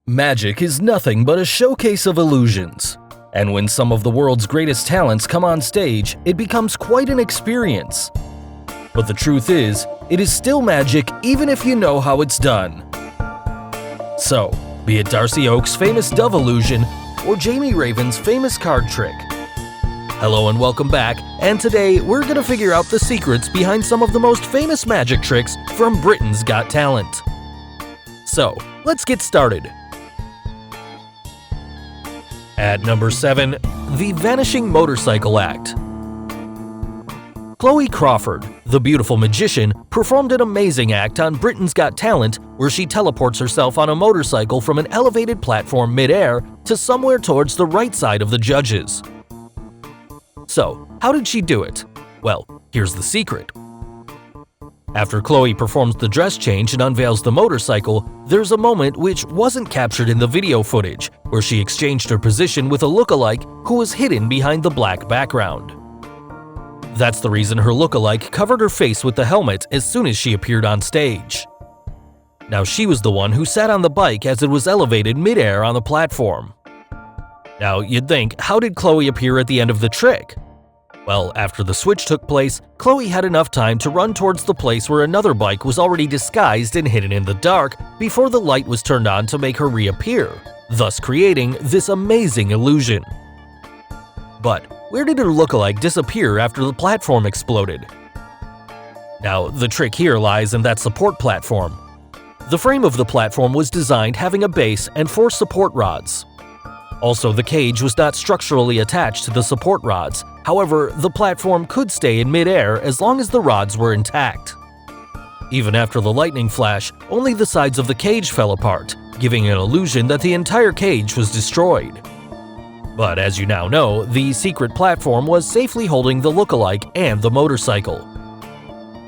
Magic is nothing but a showcase of illusions. And when some of the world's greatest talents come on stage, it becomes quite an experience. But the truth is, it is still magic even if you know how it's done. So, be it Darcy Oake's famous dove illusion or Jamie Raven's famous card trick. Hello and welcome back, and today we're gonna figure out the secrets behind some of the most famous magic tricks from Britain's Got Talent. So, let's get started. At number 7, the Vanishing Motorcycle Act. Chloe Crawford, the beautiful magician, performed an amazing act on Britain's Got Talent where she teleports herself on a motorcycle from an elevated platform mid-air to somewhere towards the right side of the judges. So, how did she do it? Well, here's the secret. After Chloe performs the dress change and unveils the motorcycle, there's a moment which wasn't captured in the video footage, where she exchanged her position with a lookalike who was hidden behind the black background. That's the reason her lookalike covered her face with the helmet as soon as she appeared on stage. Now she was the one who sat on the bike as it was elevated mid-air on the platform. Now you'd think, how did Chloe appear at the end of the trick? Well, after the switch took place, Chloe had enough time to run towards the place where another bike was already disguised and hidden in the dark before the light was turned on to make her reappear, thus creating this amazing illusion. But where did her lookalike disappear after the platform exploded? Now, the trick here lies in that support platform. The frame of the platform was designed having a base and 4 support rods. Also, the cage was not structurally attached to the support rods. However, the platform could stay in mid-air as long as the rods were intact. Even after the lightning flash, only the sides of the cage fell apart, giving an illusion that the entire cage was destroyed. But as you now know, the secret platform was safely holding the lookalike and the motorcycle.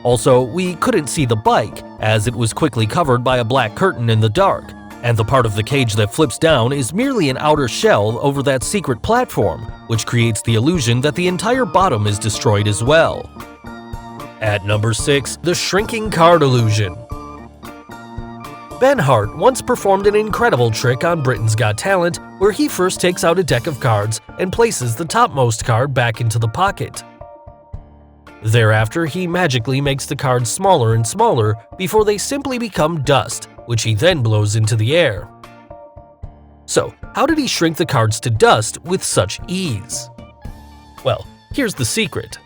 Also, we couldn't see the bike, as it was quickly covered by a black curtain in the dark, and the part of the cage that flips down is merely an outer shell over that secret platform, which creates the illusion that the entire bottom is destroyed as well. At number 6, the Shrinking Card Illusion. Ben Hart once performed an incredible trick on Britain's Got Talent where he first takes out a deck of cards and places the topmost card back into the pocket. Thereafter, he magically makes the cards smaller and smaller before they simply become dust, which he then blows into the air. So, how did he shrink the cards to dust with such ease? Well, here's the secret.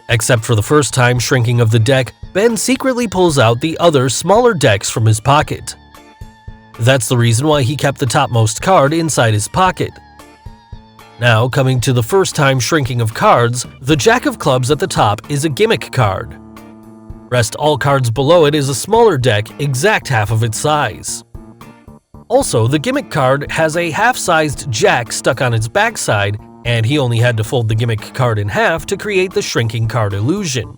Except for the first time shrinking of the deck, Ben secretly pulls out the other smaller decks from his pocket. That's the reason why he kept the topmost card inside his pocket. Now, coming to the first time shrinking of cards, the Jack of Clubs at the top is a gimmick card. Rest all cards below it is a smaller deck, exact half of its size. Also, the gimmick card has a half-sized Jack stuck on its backside, and he only had to fold the gimmick card in half to create the shrinking card illusion.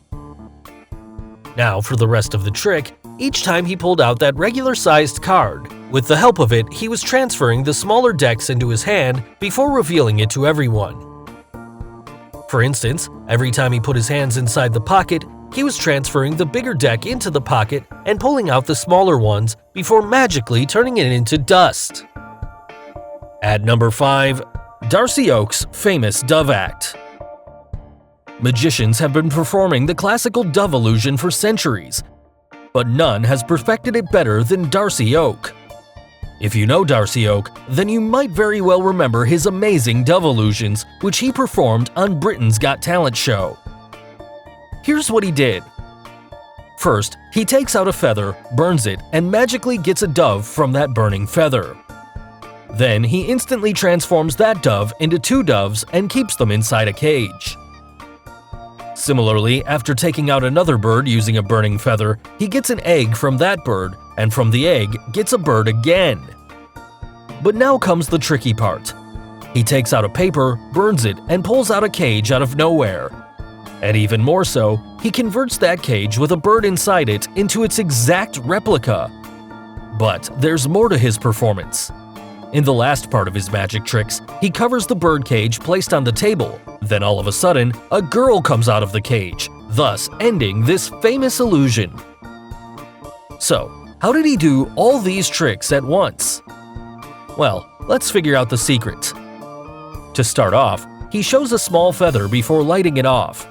Now, for the rest of the trick, each time he pulled out that regular-sized card, with the help of it, he was transferring the smaller decks into his hand before revealing it to everyone. For instance, every time he put his hands inside the pocket, he was transferring the bigger deck into the pocket and pulling out the smaller ones before magically turning it into dust. At number 5, Darcy Oake's famous Dove Act. Magicians have been performing the classical dove illusion for centuries, but none has perfected it better than Darcy Oake. If you know Darcy Oake, then you might very well remember his amazing dove illusions, which he performed on Britain's Got Talent show. Here's what he did. First, he takes out a feather, burns it, and magically gets a dove from that burning feather. Then he instantly transforms that dove into 2 doves and keeps them inside a cage. Similarly, after taking out another bird using a burning feather, he gets an egg from that bird, and from the egg gets a bird again. But now comes the tricky part. He takes out a paper, burns it, and pulls out a cage out of nowhere. And even more so, he converts that cage with a bird inside it into its exact replica. But there's more to his performance. In the last part of his magic tricks, he covers the bird cage placed on the table. Then all of a sudden, a girl comes out of the cage, thus ending this famous illusion. So, how did he do all these tricks at once? Well, let's figure out the secret. To start off, he shows a small feather before lighting it off.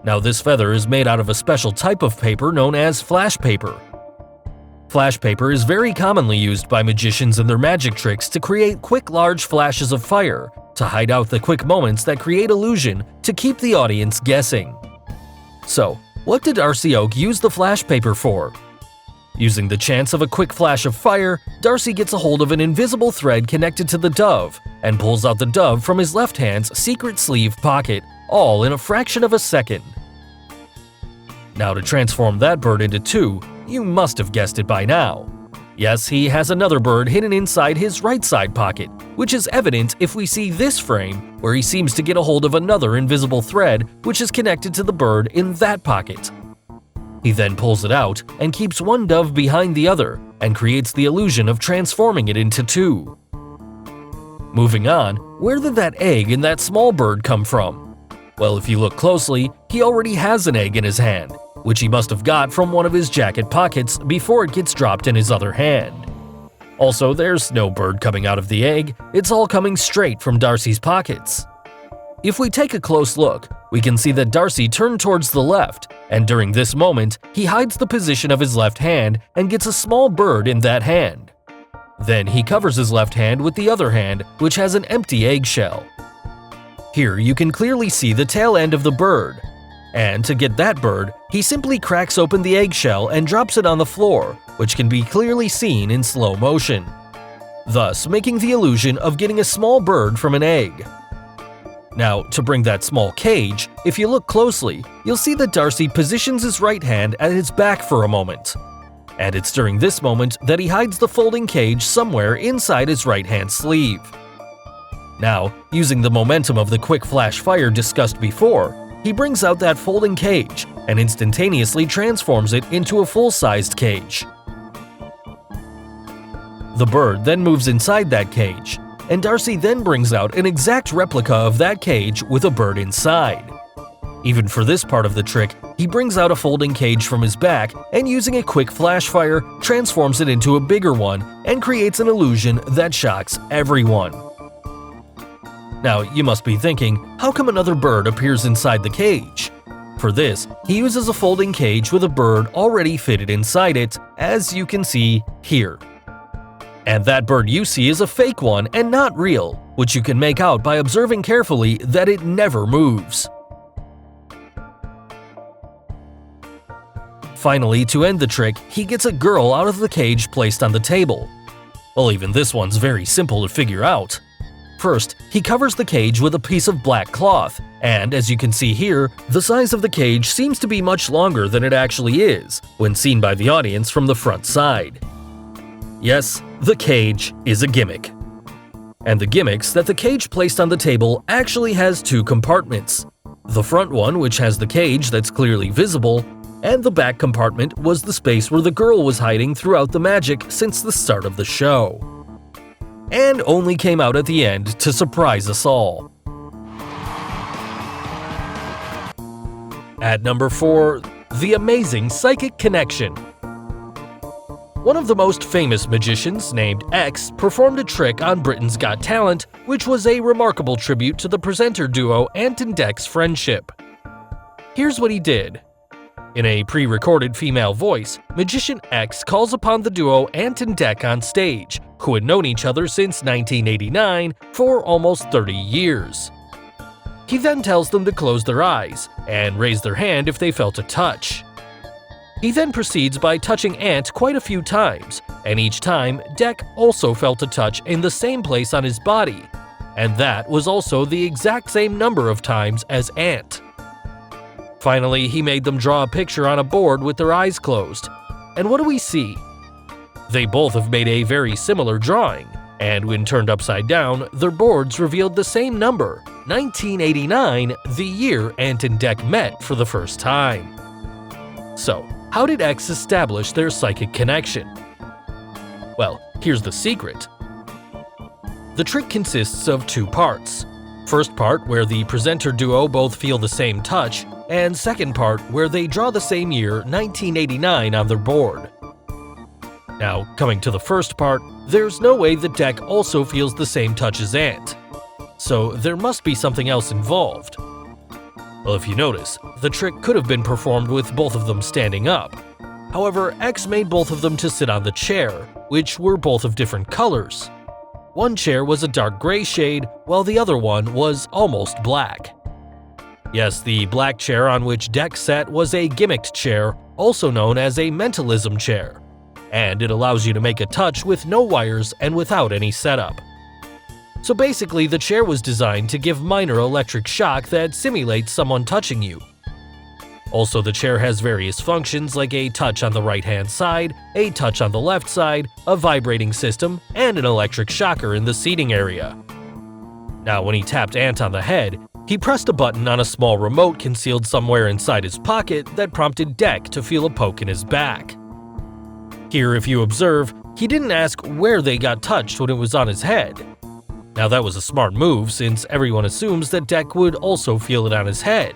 Now this feather is made out of a special type of paper known as flash paper. Flash paper is very commonly used by magicians in their magic tricks to create quick large flashes of fire, to hide out the quick moments that create illusion to keep the audience guessing. So, what did Darcy Oake use the flash paper for? Using the chance of a quick flash of fire, Darcy gets a hold of an invisible thread connected to the dove and pulls out the dove from his left hand's secret sleeve pocket, all in a fraction of a second. Now to transform that bird into two, you must have guessed it by now. Yes, he has another bird hidden inside his right side pocket, which is evident if we see this frame where he seems to get a hold of another invisible thread which is connected to the bird in that pocket. He then pulls it out and keeps one dove behind the other and creates the illusion of transforming it into two. Moving on, where did that egg in that small bird come from? Well, if you look closely, he already has an egg in his hand, which he must have got from one of his jacket pockets before it gets dropped in his other hand. Also, there's no bird coming out of the egg, it's all coming straight from Darcy's pockets. If we take a close look, we can see that Darcy turned towards the left, and during this moment, he hides the position of his left hand and gets a small bird in that hand. Then he covers his left hand with the other hand, which has an empty eggshell. Here you can clearly see the tail end of the bird. And to get that bird, he simply cracks open the eggshell and drops it on the floor, which can be clearly seen in slow motion, thus making the illusion of getting a small bird from an egg. Now, to bring that small cage, if you look closely, you'll see that Darcy positions his right hand at his back for a moment. And it's during this moment that he hides the folding cage somewhere inside his right hand sleeve. Now, using the momentum of the quick flash fire discussed before, he brings out that folding cage and instantaneously transforms it into a full-sized cage. The bird then moves inside that cage, and Darcy then brings out an exact replica of that cage with a bird inside. Even for this part of the trick, he brings out a folding cage from his back and using a quick flash fire, transforms it into a bigger one and creates an illusion that shocks everyone. Now, you must be thinking, how come another bird appears inside the cage? For this, he uses a folding cage with a bird already fitted inside it, as you can see here. And that bird you see is a fake one and not real, which you can make out by observing carefully that it never moves. Finally, to end the trick, he gets a girl out of the cage placed on the table. Well, even this one's very simple to figure out. First, he covers the cage with a piece of black cloth, and as you can see here, the size of the cage seems to be much longer than it actually is when seen by the audience from the front side. Yes, the cage is a gimmick. And the gimmick's that the cage placed on the table actually has two compartments. The front one, which has the cage that's clearly visible, and the back compartment was the space where the girl was hiding throughout the magic since the start of the show. And only came out at the end to surprise us all. At number 4, the amazing psychic connection. One of the most famous magicians, named X, performed a trick on Britain's Got Talent, which was a remarkable tribute to the presenter duo Ant and Dec's friendship. Here's what he did. In a pre-recorded female voice, Magician X calls upon the duo Ant and Dec on stage, who had known each other since 1989 for almost 30 years. He then tells them to close their eyes and raise their hand if they felt a touch. He then proceeds by touching Ant quite a few times, and each time Dec also felt a touch in the same place on his body, and that was also the exact same number of times as Ant. Finally, he made them draw a picture on a board with their eyes closed. And what do we see? They both have made a very similar drawing, and when turned upside down, their boards revealed the same number, 1989, the year Ant and Dec met for the first time. So, how did X establish their psychic connection? Well, here's the secret. The trick consists of two parts. First part, where the presenter duo both feel the same touch, and second part, where they draw the same year, 1989, on their board. Now, coming to the first part, there's no way that Deck also feels the same touch as Ant. So there must be something else involved. Well, if you notice, the trick could have been performed with both of them standing up. However, X made both of them to sit on the chair, which were both of different colors. One chair was a dark gray shade, while the other one was almost black. Yes, the black chair on which Deck sat was a gimmicked chair, also known as a mentalism chair, and it allows you to make a touch with no wires and without any setup. So basically, the chair was designed to give minor electric shock that simulates someone touching you. Also, the chair has various functions like a touch on the right-hand side, a touch on the left side, a vibrating system, and an electric shocker in the seating area. Now, when he tapped Ant on the head, he pressed a button on a small remote concealed somewhere inside his pocket that prompted Deck to feel a poke in his back. Here, if you observe, he didn't ask where they got touched when it was on his head. Now that was a smart move since everyone assumes that Deck would also feel it on his head.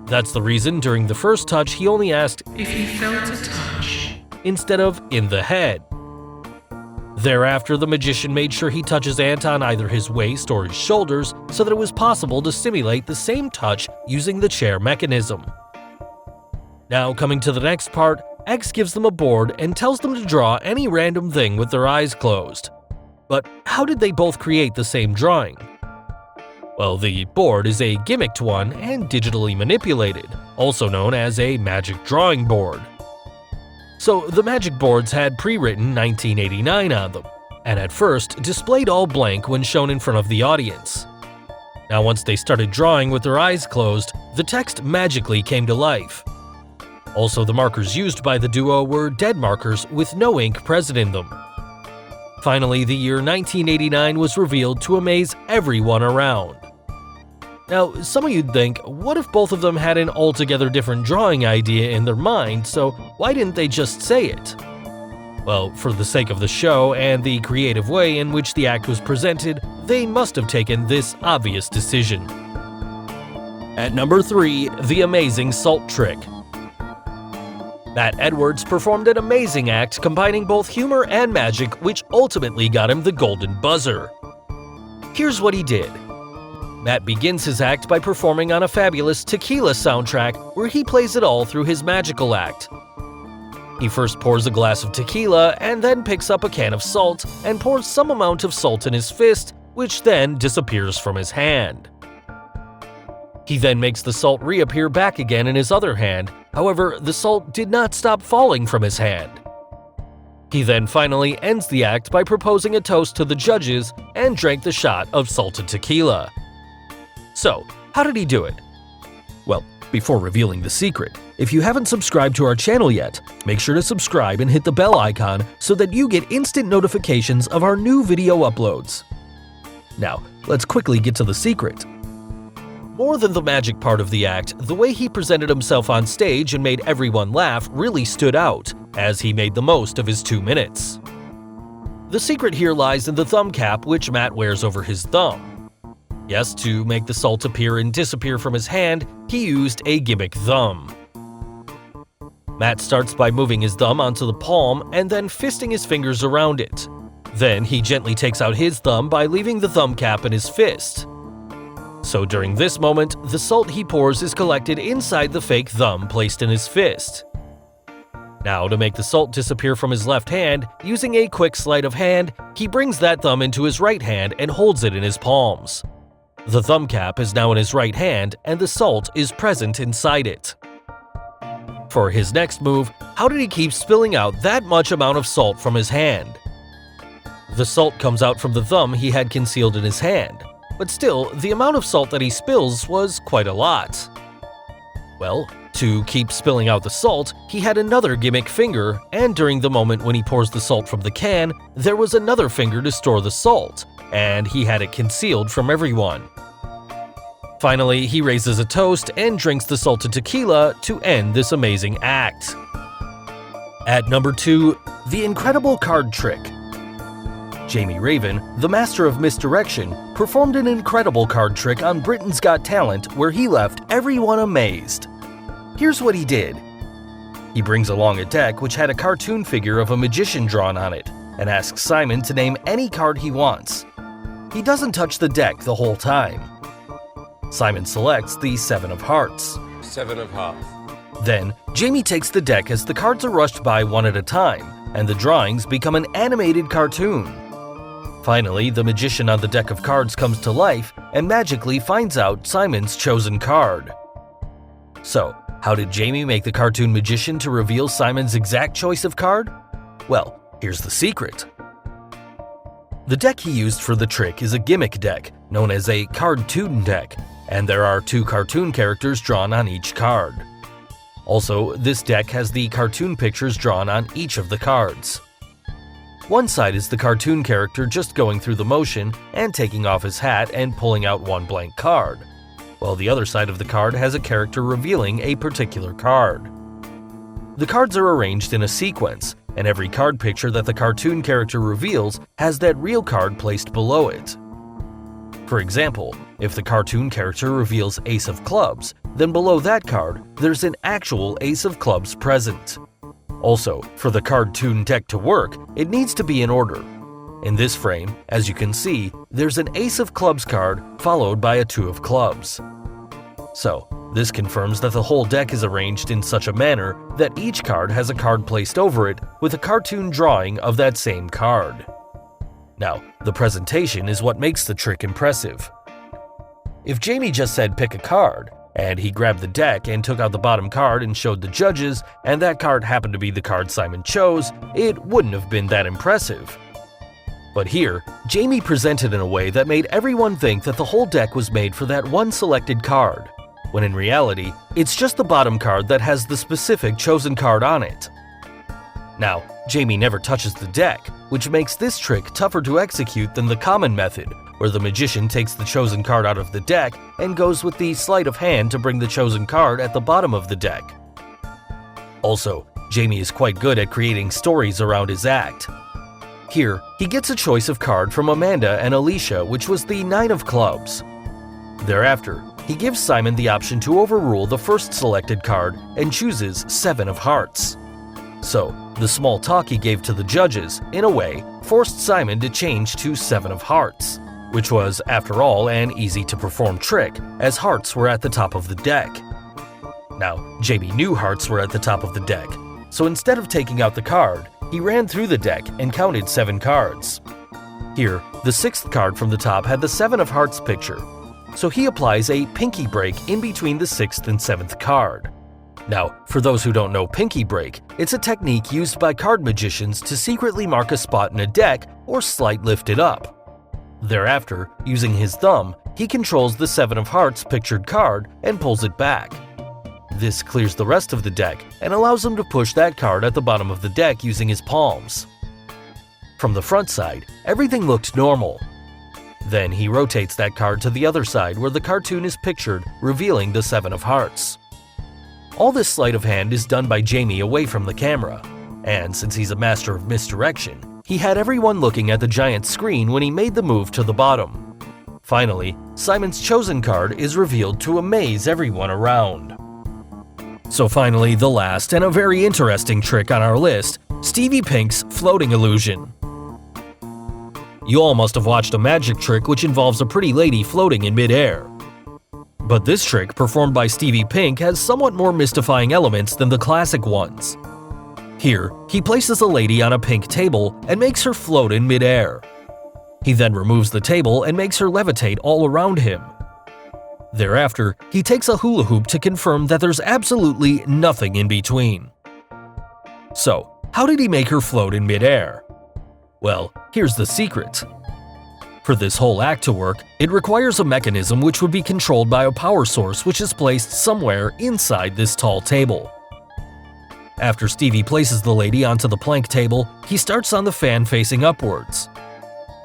That's the reason during the first touch he only asked if he felt a touch instead of in the head. Thereafter, the magician made sure he touches Ant on either his waist or his shoulders so that it was possible to simulate the same touch using the chair mechanism. Now coming to the next part, X gives them a board and tells them to draw any random thing with their eyes closed. But how did they both create the same drawing? Well, the board is a gimmicked one and digitally manipulated, also known as a magic drawing board. So the magic boards had pre-written 1989 on them, and at first displayed all blank when shown in front of the audience. Now once they started drawing with their eyes closed, the text magically came to life. Also, the markers used by the duo were dead markers with no ink present in them. Finally, the year 1989 was revealed to amaze everyone around. Now, some of you'd think, what if both of them had an altogether different drawing idea in their mind, so why didn't they just say it? Well, for the sake of the show and the creative way in which the act was presented, they must have taken this obvious decision. At number 3, the amazing salt trick. Matt Edwards performed an amazing act combining both humor and magic, which ultimately got him the golden buzzer. Here's what he did. Matt begins his act by performing on a fabulous Tequila soundtrack where he plays it all through his magical act. He first pours a glass of tequila and then picks up a can of salt and pours some amount of salt in his fist, which then disappears from his hand. He then makes the salt reappear back again in his other hand, however, the salt did not stop falling from his hand. He then finally ends the act by proposing a toast to the judges and drank the shot of salted tequila. So, how did he do it? Well, before revealing the secret, if you haven't subscribed to our channel yet, make sure to subscribe and hit the bell icon so that you get instant notifications of our new video uploads. Now, let's quickly get to the secret. More than the magic part of the act, the way he presented himself on stage and made everyone laugh really stood out, as he made the most of his 2 minutes. The secret here lies in the thumb cap which Matt wears over his thumb. Yes, to make the salt appear and disappear from his hand, he used a gimmick thumb. Matt starts by moving his thumb onto the palm and then fisting his fingers around it. Then he gently takes out his thumb by leaving the thumb cap in his fist. So during this moment, the salt he pours is collected inside the fake thumb placed in his fist. Now, to make the salt disappear from his left hand, using a quick sleight of hand, he brings that thumb into his right hand and holds it in his palms. The thumb cap is now in his right hand and the salt is present inside it. For his next move, how did he keep spilling out that much amount of salt from his hand? The salt comes out from the thumb he had concealed in his hand, but still, the amount of salt that he spills was quite a lot. Well, to keep spilling out the salt, he had another gimmick finger, and during the moment when he pours the salt from the can, there was another finger to store the salt, and he had it concealed from everyone. Finally, he raises a toast and drinks the salted tequila to end this amazing act. At number 2, the incredible card trick. Jamie Raven, the master of misdirection, performed an incredible card trick on Britain's Got Talent where he left everyone amazed. Here's what he did. He brings along a deck which had a cartoon figure of a magician drawn on it and asks Simon to name any card he wants. He doesn't touch the deck the whole time. Simon selects the 7 of hearts. 7 of hearts. Then, Jamie takes the deck as the cards are rushed by one at a time, and the drawings become an animated cartoon. Finally, the magician on the deck of cards comes to life and magically finds out Simon's chosen card. So, how did Jamie make the cartoon magician to reveal Simon's exact choice of card? Well, here's the secret. The deck he used for the trick is a gimmick deck, known as a cartoon deck, and there are 2 cartoon characters drawn on each card. Also, this deck has the cartoon pictures drawn on each of the cards. One side is the cartoon character just going through the motion and taking off his hat and pulling out one blank card, while the other side of the card has a character revealing a particular card. The cards are arranged in a sequence, and every card picture that the cartoon character reveals has that real card placed below it. For example, if the cartoon character reveals Ace of Clubs, then below that card, there's an actual Ace of Clubs present. Also, for the cartoon deck to work, it needs to be in order. In this frame, as you can see, there's an Ace of Clubs card followed by a 2 of Clubs. So, this confirms that the whole deck is arranged in such a manner that each card has a card placed over it with a cartoon drawing of that same card. Now, the presentation is what makes the trick impressive. If Jamie just said pick a card, and he grabbed the deck and took out the bottom card and showed the judges, and that card happened to be the card Simon chose, it wouldn't have been that impressive. But here, Jamie presented in a way that made everyone think that the whole deck was made for that one selected card, when in reality, it's just the bottom card that has the specific chosen card on it. Now, Jamie never touches the deck, which makes this trick tougher to execute than the common method, where the magician takes the chosen card out of the deck and goes with the sleight of hand to bring the chosen card at the bottom of the deck. Also, Jamie is quite good at creating stories around his act. Here, he gets a choice of card from Amanda and Alicia, which was the 9 of Clubs. Thereafter, he gives Simon the option to overrule the first selected card and chooses 7 of Hearts. So, the small talk he gave to the judges, in a way, forced Simon to change to 7 of Hearts, which was, after all, an easy-to-perform trick, as hearts were at the top of the deck. Now, Jamie knew hearts were at the top of the deck, so instead of taking out the card, he ran through the deck and counted 7 cards. Here, the 6th card from the top had the 7 of Hearts picture, so he applies a pinky break in between the 6th and 7th card. Now, for those who don't know pinky break, it's a technique used by card magicians to secretly mark a spot in a deck or slight lift it up. Thereafter, using his thumb, he controls the 7 of Hearts pictured card and pulls it back. This clears the rest of the deck and allows him to push that card at the bottom of the deck using his palms. From the front side, everything looked normal. Then he rotates that card to the other side where the cartoon is pictured, revealing the 7 of Hearts. All this sleight of hand is done by Jamie away from the camera, and since he's a master of misdirection, he had everyone looking at the giant screen when he made the move to the bottom. Finally, Simon's chosen card is revealed to amaze everyone around. So finally, the last and a very interesting trick on our list, Stevie Pink's floating illusion. You all must have watched a magic trick which involves a pretty lady floating in midair. But this trick, performed by Stevie Pink, has somewhat more mystifying elements than the classic ones. Here, he places a lady on a pink table and makes her float in midair. He then removes the table and makes her levitate all around him. Thereafter, he takes a hula hoop to confirm that there's absolutely nothing in between. So, how did he make her float in midair? Well, here's the secret. For this whole act to work, it requires a mechanism which would be controlled by a power source which is placed somewhere inside this tall table. After Stevie places the lady onto the plank table, he starts on the fan facing upwards.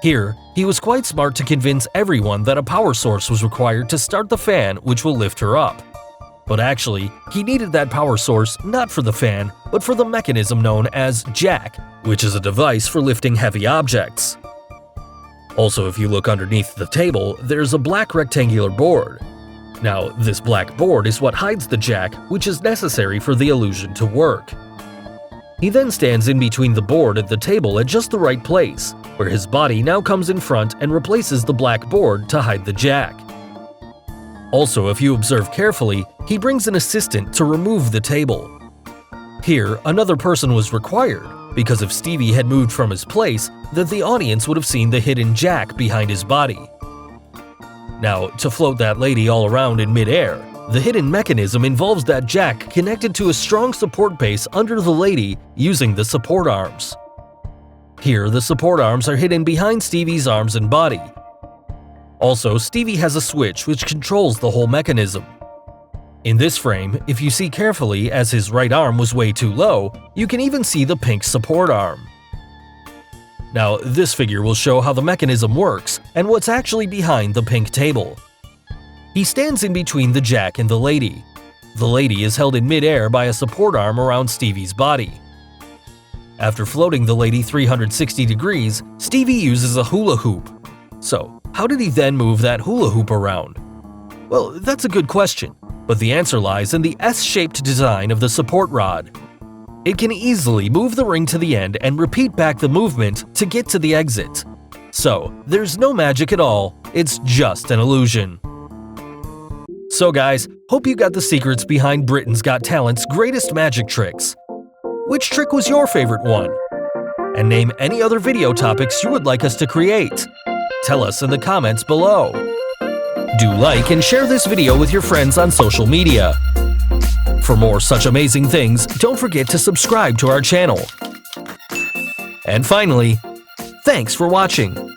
Here, he was quite smart to convince everyone that a power source was required to start the fan which will lift her up. But actually, he needed that power source not for the fan, but for the mechanism known as jack, which is a device for lifting heavy objects. Also, if you look underneath the table, there's a black rectangular board. Now, this black board is what hides the jack, which is necessary for the illusion to work. He then stands in between the board and the table at just the right place, where his body now comes in front and replaces the black board to hide the jack. Also, if you observe carefully, he brings an assistant to remove the table. Here, another person was required, because if Stevie had moved from his place, then the audience would have seen the hidden jack behind his body. Now, to float that lady all around in midair, the hidden mechanism involves that jack connected to a strong support base under the lady using the support arms. Here, the support arms are hidden behind Stevie's arms and body. Also, Stevie has a switch which controls the whole mechanism. In this frame, if you see carefully, as his right arm was way too low, you can even see the pink support arm. Now, this figure will show how the mechanism works and what's actually behind the pink table. He stands in between the jack and the lady. The lady is held in midair by a support arm around Stevie's body. After floating the lady 360 degrees, Stevie uses a hula hoop. So, how did he then move that hula hoop around? Well, that's a good question, but the answer lies in the S-shaped design of the support rod. It can easily move the ring to the end and repeat back the movement to get to the exit. So, there's no magic at all, it's just an illusion. So guys, hope you got the secrets behind Britain's Got Talent's greatest magic tricks. Which trick was your favorite one? And name any other video topics you would like us to create. Tell us in the comments below. Do like and share this video with your friends on social media. For more such amazing things, don't forget to subscribe to our channel. And finally, thanks for watching.